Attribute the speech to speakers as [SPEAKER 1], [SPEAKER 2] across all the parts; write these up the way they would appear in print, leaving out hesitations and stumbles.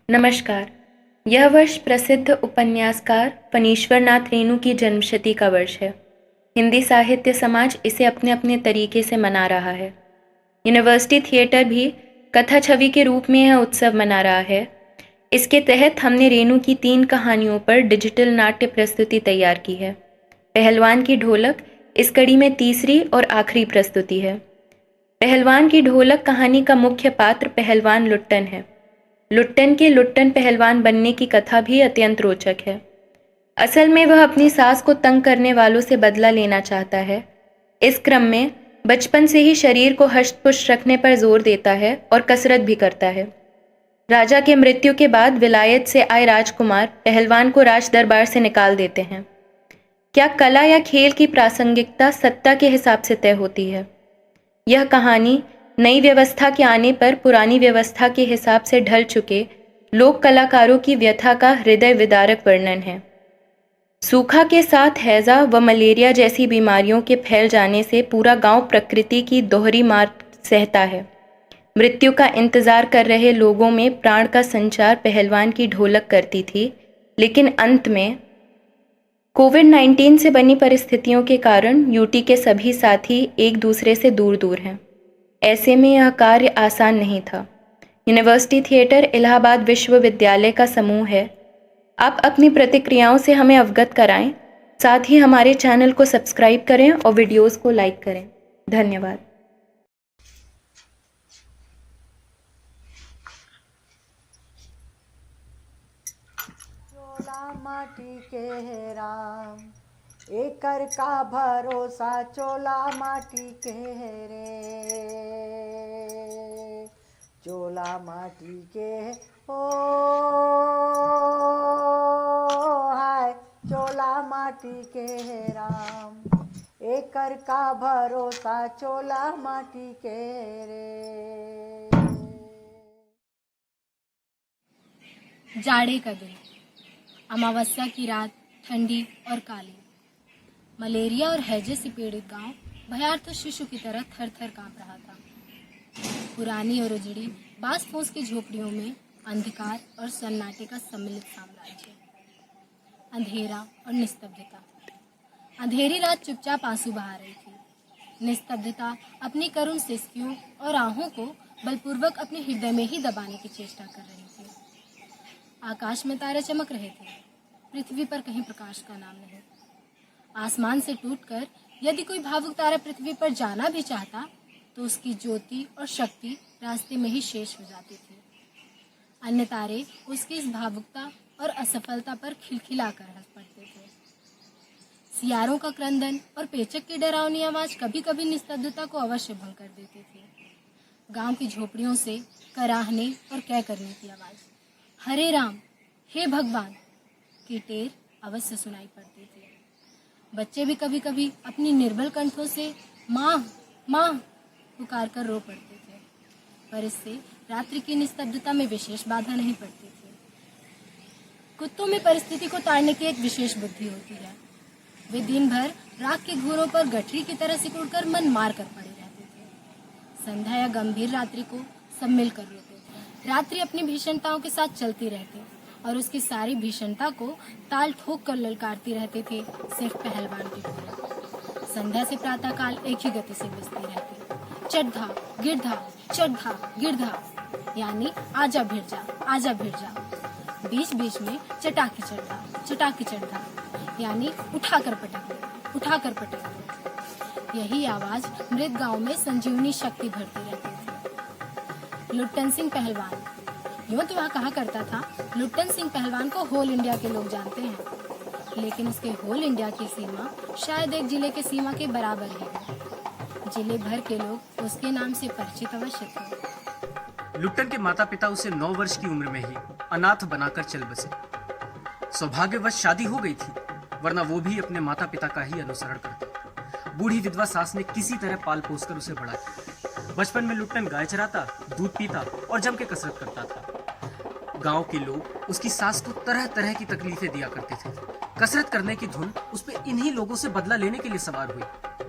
[SPEAKER 1] नमस्कार। यह वर्ष प्रसिद्ध उपन्यासकार फणीश्वरनाथ रेणु की जन्मशती का वर्ष है। हिंदी साहित्य समाज इसे अपने अपने तरीके से मना रहा है। यूनिवर्सिटी थिएटर भी कथा छवि के रूप में यह उत्सव मना रहा है। इसके तहत हमने रेणु की 3 कहानियों पर डिजिटल नाट्य प्रस्तुति तैयार की है। पहलवान की ढोलक इस कड़ी में तीसरी और आखिरी प्रस्तुति है। पहलवान की ढोलक कहानी का मुख्य पात्र पहलवान लुट्टन है। लुट्टन के लुट्टन पहलवान बनने की कथा भी अत्यंत रोचक है। असल में वह अपनी सास को तंग करने वालों से बदला लेना चाहता है। इस क्रम में बचपन से ही शरीर को हष्ट-पुष्ट रखने पर जोर देता है और कसरत भी करता है। राजा के मृत्यु के बाद विलायत से आए राजकुमार पहलवान को राज दरबार से निकाल देते हैं। क्या कला या खेल की प्रासंगिकता सत्ता के हिसाब से तय होती है? यह कहानी नई व्यवस्था के आने पर पुरानी व्यवस्था के हिसाब से ढल चुके लोक कलाकारों की व्यथा का हृदय विदारक वर्णन है। सूखा के साथ हैजा व मलेरिया जैसी बीमारियों के फैल जाने से पूरा गांव प्रकृति की दोहरी मार सहता है। मृत्यु का इंतजार कर रहे लोगों में प्राण का संचार पहलवान की ढोलक करती थी, लेकिन अंत में कोविड-19 से बनी परिस्थितियों के कारण यूटी के सभी साथी एक दूसरे से दूर दूर हैं। ऐसे में यह कार्य आसान नहीं था। यूनिवर्सिटी थिएटर इलाहाबाद विश्वविद्यालय का समूह है। आप अपनी प्रतिक्रियाओं से हमें अवगत कराएं। साथ ही हमारे चैनल को सब्सक्राइब करें और वीडियोस को लाइक करें। धन्यवाद।
[SPEAKER 2] चोला माटी के है राम, एकर का भरोसा चोला माटी के है रे। चोला माटी के हो हाय, चोला माटी के है राम, एकर का भरोसा चोला माटी के रे।
[SPEAKER 3] जाड़े का दिन, अमावस्या की रात, ठंडी और काली। मलेरिया और हैजे से पीड़ित गांव भयार्थ शिशु की तरह थर थर कांप रहा था। पुरानी और उजड़ी बांस फूस की झोपड़ियों में अंधकार और सन्नाटे का सम्मिलित साम्राज्य। अंधेरा और निस्तब्धता। अंधेरी रात चुपचाप आंसू बहा रही थी। निस्तब्धता अपनी करुण सिसकियों और आहों को बलपूर्वक अपने हृदय में ही दबाने की चेष्टा कर रही थी। आकाश में तारे चमक रहे थे। पृथ्वी पर कहीं प्रकाश का नाम नहीं। आसमान से टूटकर यदि कोई भावुक तारा पृथ्वी पर जाना भी चाहता तो उसकी ज्योति और शक्ति रास्ते में ही शेष हो जाती थी। अन्य तारे उसकी इस भावुकता और असफलता पर खिलखिलाकर हंस पड़ते थे। सियारों का क्रंदन और पेचक की डरावनी आवाज कभी कभी निस्तब्धता को अवश्य भंग कर देती थी। गांव की झोपड़ियों से कराहने और कह करने की आवाज, हरे राम, हे भगवान की टेर अवश्य सुनाई पड़ती थी। बच्चे भी कभी कभी अपनी निर्बल कंठों से माँ माँ पुकार कर रो पड़ते थे, पर इससे रात्रि की निस्तब्धता में विशेष बाधा नहीं पड़ती थी। कुत्तों में परिस्थिति को ताड़ने की एक विशेष बुद्धि होती है। वे दिन भर राख के घूरों पर गठरी की तरह सिकुड़कर मन मार कर पड़े रहते थे। संध्या या गंभीर रात्रि को सब मिलकर रोते। रात्रि अपनी भीषणताओं के साथ चलती रहती और उसकी सारी भीषणता को ताल ठोक कर ललकारती रहते थे सिर्फ पहलवान की ढोलक। संध्या से प्रातःकाल एक ही गति से बजती रहती, चढ़ा गिरधा, चढ़ा गिरधा, यानी आजा भिड़ जा, आजा भिड़ जा। बीच बीच में चटाकी चढ़ा, यानी उठाकर पटक दो, उठाकर पटक दो। यही आवाज मृत गांव में संजीवनी शक्ति भरती रहती थी। लुट्टन सिंह पहलवान, यूं तो वह कहा करता था, लुट्टन सिंह पहलवान को होल इंडिया के लोग जानते हैं, लेकिन उसके होल इंडिया की सीमा शायद एक जिले के सीमा के बराबर ही है। जिले भर के लोग उसके नाम से परिचित अवश्य थे।
[SPEAKER 4] लुट्टन के माता पिता उसे 9 वर्ष की उम्र में ही अनाथ बनाकर चल बसे। सौभाग्यवश शादी हो गई थी, वरना वो भी अपने माता पिता का ही अनुसरण करते। बूढ़ी विधवा सास ने किसी तरह पाल पोस कर उसे बड़ा किया। बचपन में लुट्टन गाय चराता, दूध पीता और जम के कसरत करता था। गांव के लोग उसकी सास को तरह तरह की तकलीफें दिया करते थे। कसरत करने की धुन उस पे इन्हीं लोगों से बदला लेने के लिए सवार हुई।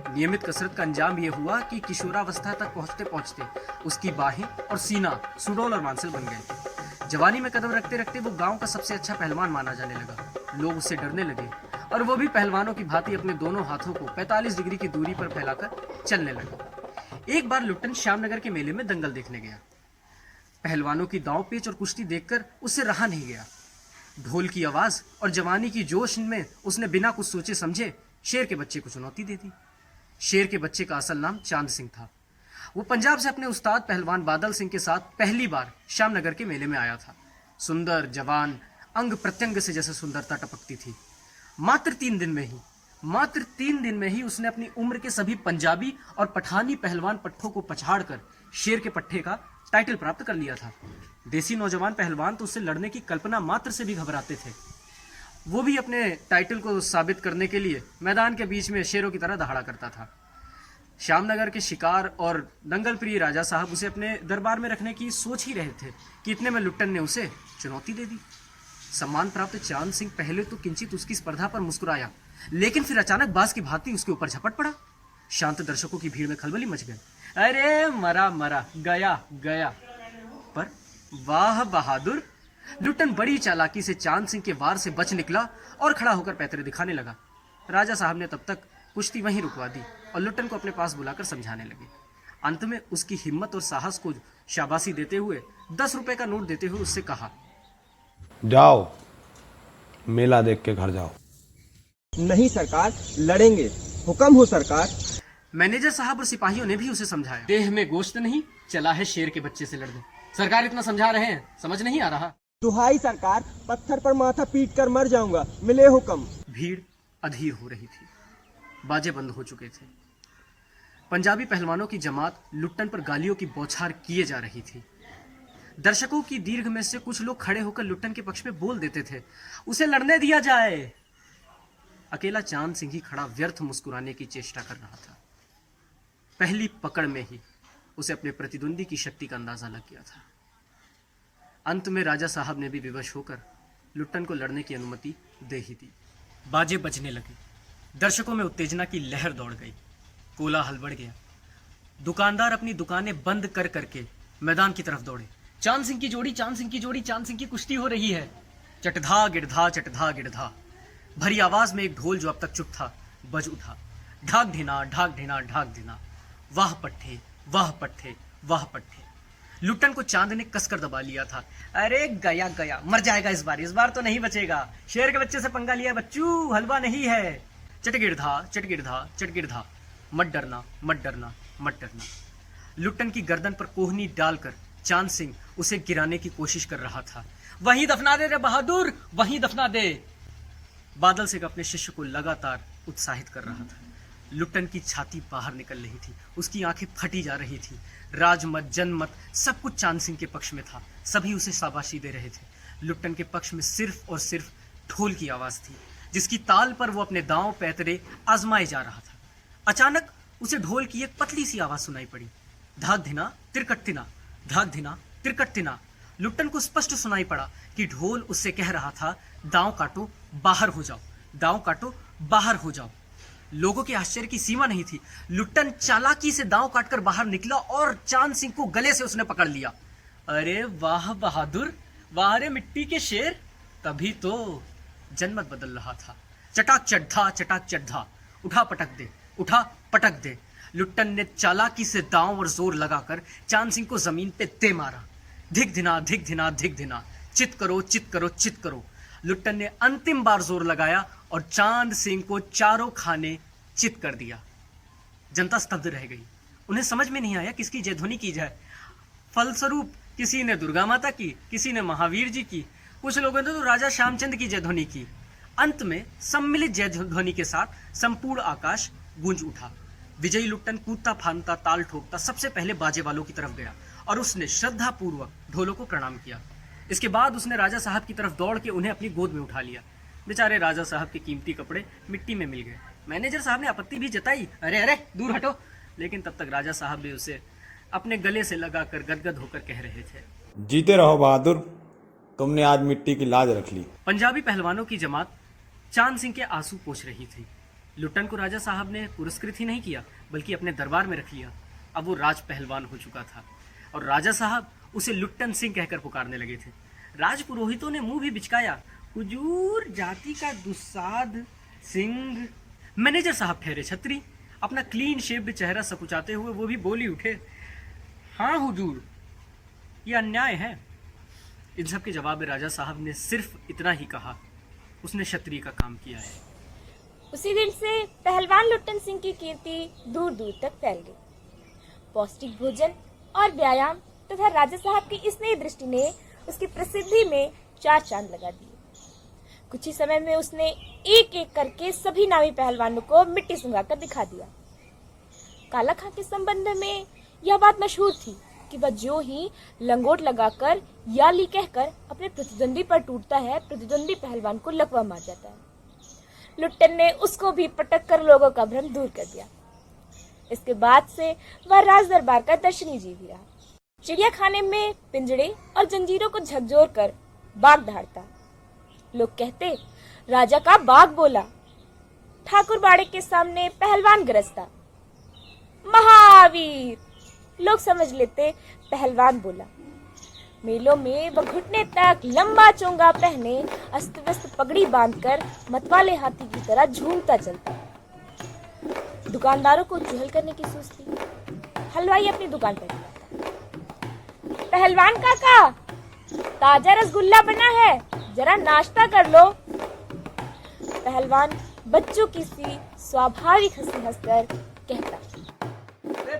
[SPEAKER 4] नियमित कसरत का अंजाम यह हुआ कि किशोरावस्था तक पहुंचते पहुंचते उसकी बाहें और सीना सुडौल और मांसल बन गए। जवानी में कदम रखते रखते वो गांव का सबसे अच्छा पहलवान माना जाने लगा। लोग उससे डरने लगे और वो भी पहलवानों की भांति अपने दोनों हाथों को 45 डिग्री की दूरी पर फैलाकर चलने लगा। एक बार लुट्टन श्यामनगर के मेले में दंगल देखने गया। पहलवानों की दांव पेच और कुश्ती देखकर उससे रहा नहीं गया। ढोल की आवाज और जवानी की जोश में उसने बिना कुछ सोचे समझे शेर के बच्चे को चुनौती दे दी। शेर के बच्चे का असल नाम चांद सिंह था। वो पंजाब से अपने उस्ताद पहलवान बादल सिंह के साथ पहली बार श्यामनगर के मेले में आया था। सुंदर, जवान, अंग प्रत्यंग से जैसे सुंदरता टपकती थी। मात्र 3 दिन में ही उसने अपनी उम्र के सभी पंजाबी और पठानी पहलवान पट्ठों को पछाड़कर शेर के पट्टे का टाइटल प्राप्त कर लिया था। देसी नौजवान पहलवान तो उससे लड़ने की कल्पना मात्र से भी घबराते थे। वो भी अपने टाइटल को साबित करने के लिए मैदान के बीच में शेरों की तरह दहाड़ा करता था। श्यामनगर के शिकार और दंगल प्रिय राजा साहब उसे अपने दरबार में रखने की सोच ही रहे थे कि इतने में लुट्टन ने उसे चुनौती दे दी। सम्मान प्राप्त चांद सिंह पहले तो किंचित उसकी स्पर्धा पर मुस्कुराया, लेकिन फिर अचानक बाज की भांति उसके ऊपर झपट पड़ा। शांत दर्शकों की भीड़ में खलबली मच गई। अरे मरा मरा, गया गया। पर वाह बहादुर, लुट्टन बड़ी चालाकी से चांद सिंह के वार से बच निकला और खड़ा होकर पैतरे दिखाने लगा। राजा साहब ने तब तक कुश्ती वहीं रुकवा दी और लुट्टन को अपने पास बुलाकर समझाने लगे। अंत में उसकी हिम्मत और साहस को शाबाशी देते हुए 10 रुपए का नोट देते हुए उससे कहा,
[SPEAKER 5] जाओ मेला देख के घर जाओ।
[SPEAKER 6] नहीं सरकार, लड़ेंगे, हुक्म हो सरकार।
[SPEAKER 4] मैनेजर साहब और सिपाहियों ने भी उसे समझाया। देह में गोश्त नहीं, चला है शेर के बच्चे से लड़ने। सरकार इतना समझा रहे हैं, समझ नहीं आ रहा।
[SPEAKER 6] दुहाई सरकार, पत्थर पर माथा पीट कर मर जाऊंगा, मिले हुक्म।
[SPEAKER 4] भीड़ अधीर हो रही थी। बाजे बंद हो चुके थे। पंजाबी पहलवानों की जमात लुट्टन पर गालियों की बौछार किए जा रही थी। दर्शकों की दीर्घ में से कुछ लोग खड़े होकर लुट्टन के पक्ष में बोल देते थे, उसे लड़ने दिया जाए। अकेला चांद सिंह ही खड़ा व्यर्थ मुस्कुराने की चेष्टा कर रहा था। पहली पकड़ में ही उसे अपने प्रतिद्वंदी की शक्ति का अंदाजा लग गया था। अंत में राजा साहब ने भी विवश होकर लुट्टन को लड़ने की अनुमति दे ही दी। बाजे बजने लगे। दर्शकों में उत्तेजना की लहर दौड़ गई। कोलाहल बढ़ गया। दुकानदार अपनी दुकानें बंद कर करके मैदान की तरफ दौड़े। चांद सिंह की जोड़ी, चांद सिंह की जोड़ी, चांद सिंह की कुश्ती हो रही है। चटधा गिरधा, चटधा गिरधा। भरी आवाज में एक ढोल जो अब तक चुप था बज उठा। ढाक ढिना, ढाक ढिना, ढाक ढिना। वाह पट्टे, वाह पट्टे, वाह पट्टे। लुट्टन को चांद ने कसकर दबा लिया था। अरे गया गया, मर जाएगा इस बार तो नहीं बचेगा। शेर के बच्चे से पंगा लिया बच्चू, हलवा नहीं है। चटगिरधा, चटगिरधा, चटगिरधा। मत डरना, मत डरना, मत डरना। लुट्टन की गर्दन पर कोहनी डालकर चांद सिंह उसे गिराने की कोशिश कर रहा था। वहीं दफना दे रे बहादुर, वहीं दफना दे। बादल सिंह अपने शिष्य को लगातार उत्साहित कर रहा था। लुट्टन की छाती बाहर निकल रही थी, उसकी आंखें फटी जा रही थी। राजमत, जनमत सब कुछ चांद सिंह के पक्ष में था। सभी उसे शाबाशी दे रहे थे। लुट्टन के पक्ष में सिर्फ और सिर्फ ढोल की आवाज थी, जिसकी ताल पर वो अपने दांव पैतरे आजमाए जा रहा था। अचानक उसे ढोल की एक पतली सी आवाज सुनाई पड़ी। धाक धिना, तिरकट तिना, धाक धिना, तिरकट तिना। लुट्टन को स्पष्ट सुनाई पड़ा कि ढोल उससे कह रहा था, दांव काटो, बाहर हो जाओ, दांव काटो, बाहर हो जाओ। लोगों के आश्चर्य की सीमा नहीं थी। लुट्टन चालाकी से दांव काटकर बाहर निकला और चांद सिंह को गले से उसने पकड़ लिया। अरे वाह बहादुर, वाह रे मिट्टी के शेर। तभी तो जनमत बदल रहा था। चटाक चढ़ा, चटाक चढ़ा। उठा पटक दे, उठा पटक दे। लुट्टन ने चालाकी से दांव और जोर लगाकर चांद सिंह को जमीन पे दे मारा। धिक धिना, धिक धिना, धिक धिना। चित करो, चित करो, चित करो। लुट्टन ने अंतिम बार जोर लगाया और चांद सिंह को चारों खाने चित कर दिया। जनता स्तब्ध रह गई। उन्हें समझ में नहीं आया किसकी जयध्वनि की जाए। फलस्वरूप किसी ने दुर्गा माता की, किसी ने महावीर जी की, कुछ लोगों ने तो राजा श्यामचंद की जयध्वनि की। अंत में सम्मिलित जयध्वनि के साथ संपूर्ण आकाश गूंज उठा। विजयी लुट्टन कूदता फांदता, ताल ठोकता सबसे पहले बाजे वालों की तरफ गया और उसने श्रद्धा पूर्वक ढोलों को प्रणाम किया। इसके बाद उसने राजा साहब की तरफ दौड़ के उन्हें अपनी गोद में उठा लिया। बेचारे राजा साहब के कीमती कपड़े मिट्टी में मिल गए। मैनेजर साहब ने आपत्ति भी जताई, अरे अरे दूर हटो, लेकिन तब तक राजा साहब भी उसे अपने गले से लगाकर गदगद होकर कह रहे थे,
[SPEAKER 5] जीते रहो बहादुर, तुमने आज मिट्टी की लाज रख ली।
[SPEAKER 4] पंजाबी पहलवानों की जमात चांद सिंह के आंसू पोंछ रही थी। लुट्टन को राजा साहब ने पुरस्कृत ही नहीं किया, बल्कि अपने दरबार में रख लिया। अब वो राज पहलवान हो चुका था और राजा साहब उसे लुट्टन सिंह कहकर पुकारने लगे थे। राजपुरोहितों ने मुंह भी बिचकाया। हुजूर, जाति का दुस्साद सिंह। मैनेजर साहब ठहरे छतरी, अपना क्लीन शेव्ड चेहरा सकुचाते हुए वो भी बोली उठे, हाँ हुजूर, ये अन्याय है। इन सब के जवाब में राजा साहब ने सिर्फ इतना ही कहा, उसने क्षत्रिय का काम किया है।
[SPEAKER 7] उसी दिन से पहलवान लुट्टन सिंह की कीर्ति दूर दूर तक फैल गई। पौष्टिक भोजन और व्यायाम तथा राजा साहब की स्नेह दृष्टि ने उसकी प्रसिद्धि में 4 चांद लगा दिए। कुछ ही समय में उसने एक एक करके सभी नामी पहलवानों को मिट्टी सुंघाकर दिखा दिया। काला खां के संबंध में यह बात मशहूर थी कि वह जो ही लंगोट लगाकर या ली कहकर अपने प्रतिद्वंदी पर टूटता है, प्रतिद्वंदी पहलवान को लकवा मार जाता है। लुट्टन ने उसको भी पटक कर लोगों का भ्रम दूर कर दिया। इसके बाद से वह राज दरबार का दर्शनीय जीव ही रहा। चिड़िया खाने में पिंजड़े और जंजीरों को झकझोर कर बाघ दहाड़ता। लोग कहते, राजा का बाघ बोला। ठाकुर बाड़े के सामने पहलवान गरजता, महावीर। लोग समझ लेते पहलवान बोला। मेलों में वह घुटने तक लंबा चोंगा पहने अस्त व्यस्त पगड़ी बांधकर मतवाले हाथी की तरह झूमता चलता। दुकानदारों को चुहल करने की सोचती। हलवाई अपनी दुकान पर बुलाता, पहलवान काका, ताजा रसगुल्ला बना है, जरा नाश्ता कर लो। पहलवान बच्चों की सी स्वाभाविक हंसी हंसकर कहता,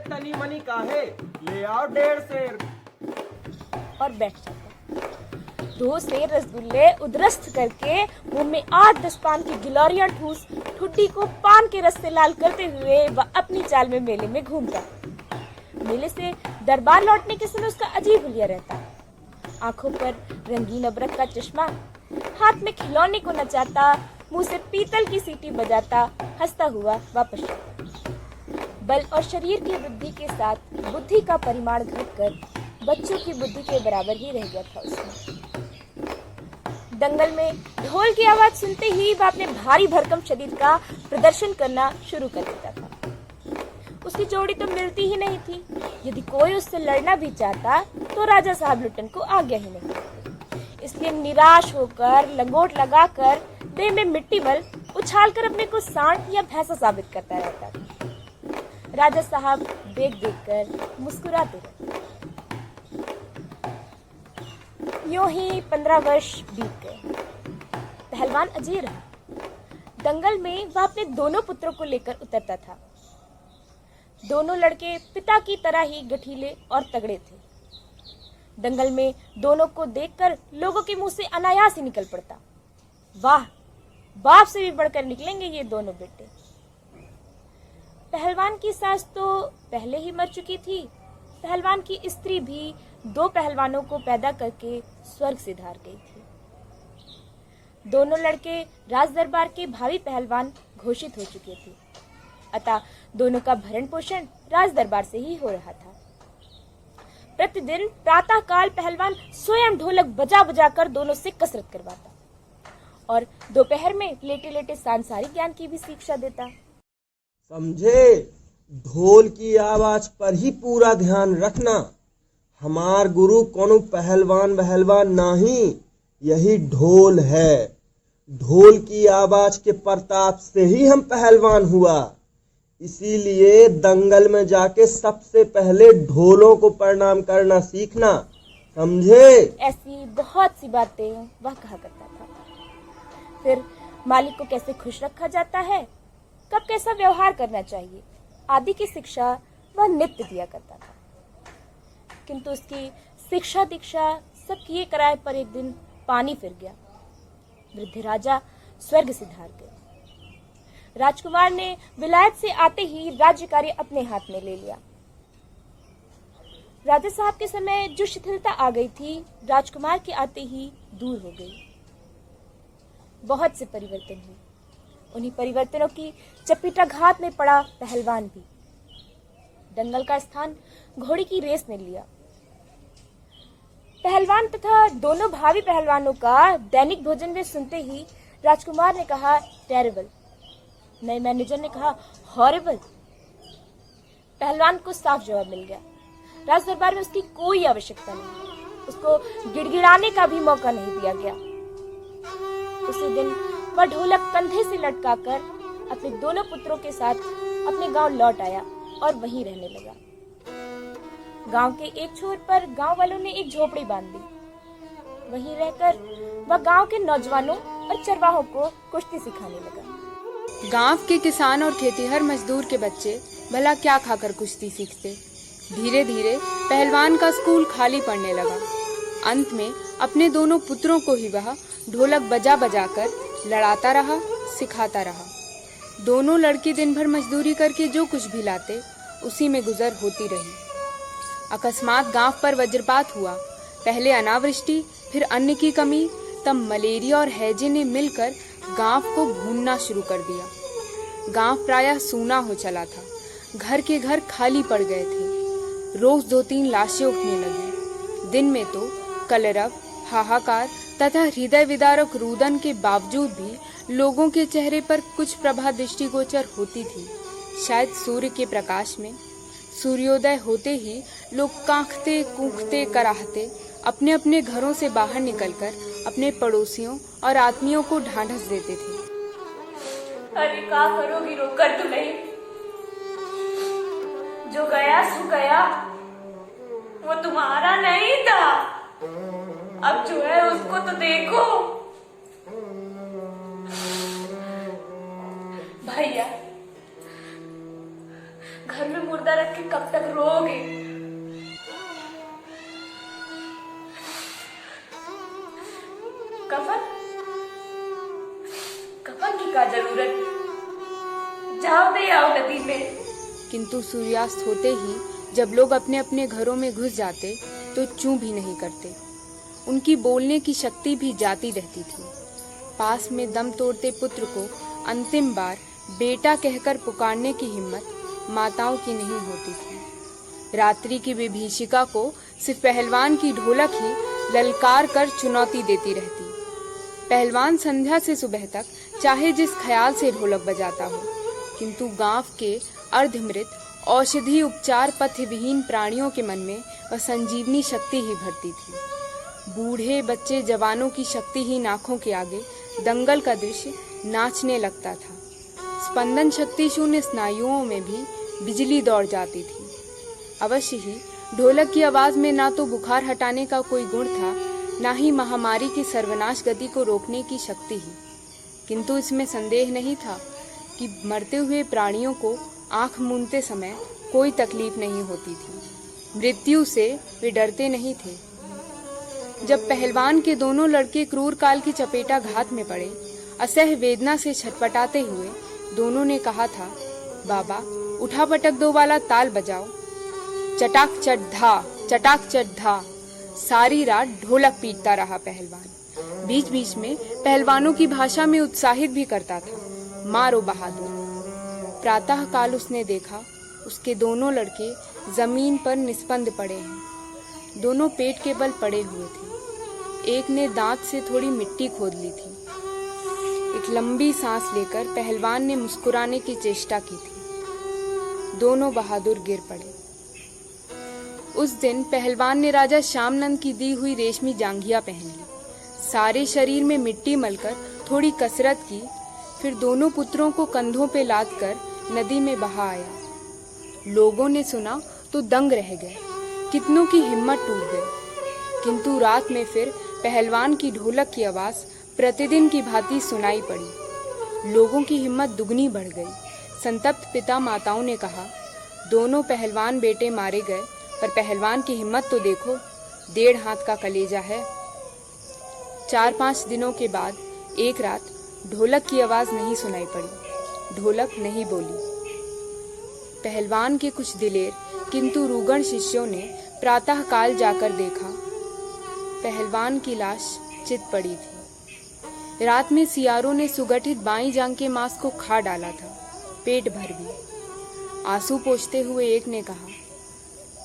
[SPEAKER 6] तनी मनी काहे, ले आओ 1.5 सेर।
[SPEAKER 7] और बैठ जाता। 2 सेर रसगुल्ले उदरस्त करके मुंह में 8-10 पान की गिलोरियां ठूस ठुड्डी को पान के रस से लाल करते हुए वह अपनी चाल में मेले में घूमता। मेले से दरबार लौटने के समय उसका अजीब हुलिया रहता। आंखों पर रंगीन अबरक का चश्मा, हाथ में खिलौने को नचाता, मुंह से पीतल की सीटी बजाता हंसता हुआ वापस आता। बल और शरीर की वृद्धि के साथ बुद्धि का परिमाण घटकर बच्चों की बुद्धि के बराबर ही रह गया था उसमें। दंगल में ढोल की आवाज सुनते ही वह अपने भारी भरकम शरीर का प्रदर्शन करना शुरू कर देता था। उसकी जोड़ी तो मिलती ही नहीं थी। यदि कोई उससे लड़ना भी चाहता तो राजा साहब लुट्टन को आज्ञा ही नहीं देते। इसलिए निराश होकर लंगोट लगाकर देह में मिट्टी मल उछालकर अपने को सांड या भैंसा साबित करता रहता था। राजा साहब देख देख कर मुस्कुराते रहते। यूं ही 15 वर्ष बीत गए। पहलवान अजय रहा। दंगल में वह अपने दोनों पुत्रों को लेकर उतरता था। दोनों लड़के पिता की तरह ही गठीले और तगड़े थे। दंगल में दोनों को देखकर लोगों के मुंह से अनायास ही निकल पड़ता, वाह, बाप से भी बढ़कर निकलेंगे ये दोनों बेटे। पहलवान की सास तो पहले ही मर चुकी थी। पहलवान की स्त्री भी 2 पहलवानों को पैदा करके स्वर्ग से धार गई थी। दोनों लड़के राज दरबार के भावी पहलवान घोषित हो चुके थे, अतः दोनों का भरण पोषण राज दरबार से ही हो रहा था। प्रतिदिन प्रातः काल पहलवान स्वयं ढोलक बजा बजा कर दोनों से कसरत करवाता और दोपहर में लेटे लेटे सांसारिक ज्ञान की भी शिक्षा देता।
[SPEAKER 6] समझे, ढोल की आवाज पर ही पूरा ध्यान रखना। हमार गुरु कोनो पहलवान बहलवान नहीं, यही ढोल है। ढोल की आवाज के प्रताप से ही हम पहलवान हुआ। इसीलिए दंगल में जाके सबसे पहले ढोलों को प्रणाम करना सीखना, समझे।
[SPEAKER 7] ऐसी बहुत सी बातें वह कहा करता था। फिर मालिक को कैसे खुश रखा जाता है, कब कैसा व्यवहार करना चाहिए आदि की शिक्षा वह नित्य दिया करता था। किंतु उसकी शिक्षा दीक्षा सब किए कराए पर एक दिन पानी फिर गया। वृद्ध राजा स्वर्ग से धार गए। राजकुमार ने विलायत से आते ही राज्य कार्य अपने हाथ में ले लिया। राजा साहब के समय जो शिथिलता आ गई थी, राजकुमार के आते ही दूर हो गई। बहुत से परिवर्तन हुए। उन्हीं परिवर्तनों की चपेटाघात में पड़ा पहलवान भी। दंगल का स्थान घोड़ी की रेस ने लिया। पहलवान तथा दोनों भावी पहलवानों का दैनिक भोजन में सुनते ही राजकुमार ने कहा टेरिबल, नए मैनेजर ने कहा हॉरिबल। पहलवान को साफ जवाब मिल गया, राज दरबार में उसकी कोई आवश्यकता नहीं। उसको गिड़गिड़ाने का भी मौका नहीं दिया गया। उसी दिन वह ढोलक कंधे से लटकाकर अपने दोनों पुत्रों के साथ अपने गांव लौट आया और वहीं रहने लगा। गांव के एक छोर पर गांव वालों ने एक झोपड़ी बांध दी। वहीं रहकर वह गांव के नौजवानों और चरवाहों को कुश्ती सिखाने लगा।
[SPEAKER 8] गांव के किसान और खेतीहर मजदूर के बच्चे भला क्या खाकर कुश्ती सीखते। धीरे धीरे पहलवान का स्कूल खाली पड़ने लगा। अंत में अपने दोनों पुत्रों को ही वह ढोलक बजा बजा कर लड़ाता रहा, सिखाता रहा। दोनों लड़के दिन भर मजदूरी करके जो कुछ भी लाते उसी में गुजर होती रही। अकस्मात गांव पर वज्रपात हुआ। पहले अनावृष्टि, फिर अन्न की कमी, तब मलेरिया और हैजे ने मिलकर गांव को भूनना शुरू कर दिया। गांव प्रायः सूना हो चला था। घर के घर खाली पड़ गए थे। रोज 2-3 लाशें उठने लगी। दिन में तो कलरव, हाहाकार तथा हृदय विदारक रुदन के बावजूद भी लोगों के चेहरे पर कुछ प्रभा दृष्टिगोचर होती थी। शायद सूर्य के प्रकाश में। सूर्योदय होते ही लोग कांखते कूखते कराहते अपने अपने घरों से बाहर निकलकर अपने पड़ोसियों और आत्मियों को ढांढस देते थे।
[SPEAKER 7] अरे क्या करोगी, रोकर तो नहीं, जो गया सो गया, वो तुम्हारा नहीं था। अब जो है उसको तो देखो। भैया, घर में मुर्दा रख के कब तक रोगे? कफन की क्या जरूरत? जाओ दे आओ नदी में।
[SPEAKER 8] किंतु सूर्यास्त होते ही जब लोग अपने अपने घरों में घुस जाते तो चूं भी नहीं करते। उनकी बोलने की शक्ति भी जाती रहती थी। पास में दम तोड़ते पुत्र को अंतिम बार बेटा कहकर पुकारने की हिम्मत माताओं की नहीं होती थी। रात्रि की विभीषिका को सिर्फ पहलवान की ढोलक ही ललकार कर चुनौती देती रहती। पहलवान संध्या से सुबह तक चाहे जिस ख्याल से ढोलक बजाता हो, किंतु गांव के अर्धमृत औषधि उपचार पथ विहीन प्राणियों के मन में वह संजीवनी शक्ति ही भरती थी। बूढ़े बच्चे जवानों की शक्तिहीन आंखों के आगे दंगल का दृश्य नाचने लगता था। स्पंदन शक्ति शून्य स्नायुओं में भी बिजली दौड़ जाती थी। अवश्य ही ढोलक की आवाज में ना तो बुखार हटाने का कोई गुण था, ना ही महामारी की सर्वनाश गति को रोकने की शक्ति ही। किंतु इसमें संदेह नहीं था कि मरते हुए प्राणियों को आंख मूंदते समय कोई तकलीफ नहीं होती थी। मृत्यु से वे डरते नहीं थे। जब पहलवान के दोनों लड़के क्रूर काल की चपेटा घात में पड़े, असह्य वेदना से छटपटाते हुए दोनों ने कहा था, बाबा उठा पटक दो वाला ताल बजाओ। चटाक चट धा, चटाक चट धा। सारी रात ढोलक पीटता रहा पहलवान। बीच बीच में पहलवानों की भाषा में उत्साहित भी करता था, मारो बहादुर। प्रातः काल उसने देखा, उसके दोनों लड़के जमीन पर निस्पंद पड़े हैं। दोनों पेट के बल पड़े हुए थे। एक ने दांत से थोड़ी मिट्टी खोद ली थी। एक लंबी सांस लेकर पहलवान ने मुस्कुराने की चेष्टा की थी। दोनों बहादुर गिर पड़े। उस दिन पहलवान ने राजा श्यामनंद की दी हुई रेशमी जांघिया पहन ली। सारे शरीर में मिट्टी मलकर थोड़ी कसरत की, फिर दोनों पुत्रों को कंधों पे लाद कर नदी में बहा आया। लोगों ने सुना तो दंग रह गए, कितनों की हिम्मत टूट गई। किंतु रात में फिर पहलवान की ढोलक की आवाज प्रतिदिन की भांति सुनाई पड़ी। लोगों की हिम्मत दुगनी बढ़ गई। संतप्त पिता माताओं ने कहा, दोनों पहलवान बेटे मारे गए, पर पहलवान की हिम्मत तो देखो, 1.5 हाथ का कलेजा है। 4-5 दिनों के बाद एक रात ढोलक की आवाज नहीं सुनाई पड़ी। ढोलक नहीं बोली। पहलवान के कुछ दिलेर किंतु रुगण शिष्यों ने प्रातः काल जाकर देखा, पहलवान की लाश चित पड़ी थी। रात में सियारों ने सुगठित बाईं जांघ के मांस को खा डाला था, पेट भर भी। आंसू पोंछते हुए एक ने कहा,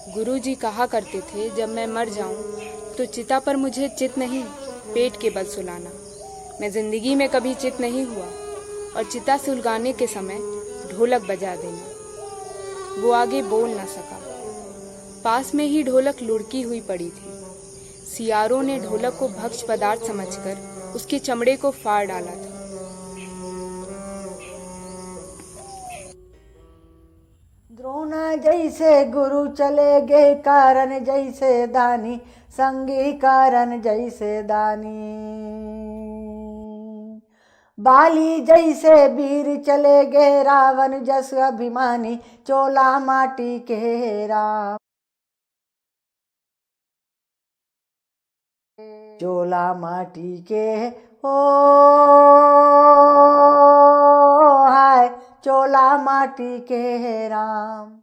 [SPEAKER 8] गुरुजी कहा करते थे जब मैं मर जाऊं तो चिता पर मुझे चित नहीं, पेट के बल सुलाना। मैं जिंदगी में कभी चित नहीं हुआ, और चिता सुलगाने के समय ढोलक बजा देना। वो आगे बोल न सका। पास में ही ढोलक लुढ़की हुई पड़ी थी। सियारों ने ढोलक को भक्ष्य पदार्थ समझकर उसके चमड़े को फाड़ डाला था।
[SPEAKER 2] द्रोण जैसे गुरु चले गए, कारण जैसे दानी, संगी कारण जैसे दानी। बाली जैसे वीर चले गए, रावण जस अभिमानी, चोला माटी के राम। चोला माटी के हो हाय, चोला माटी के राम।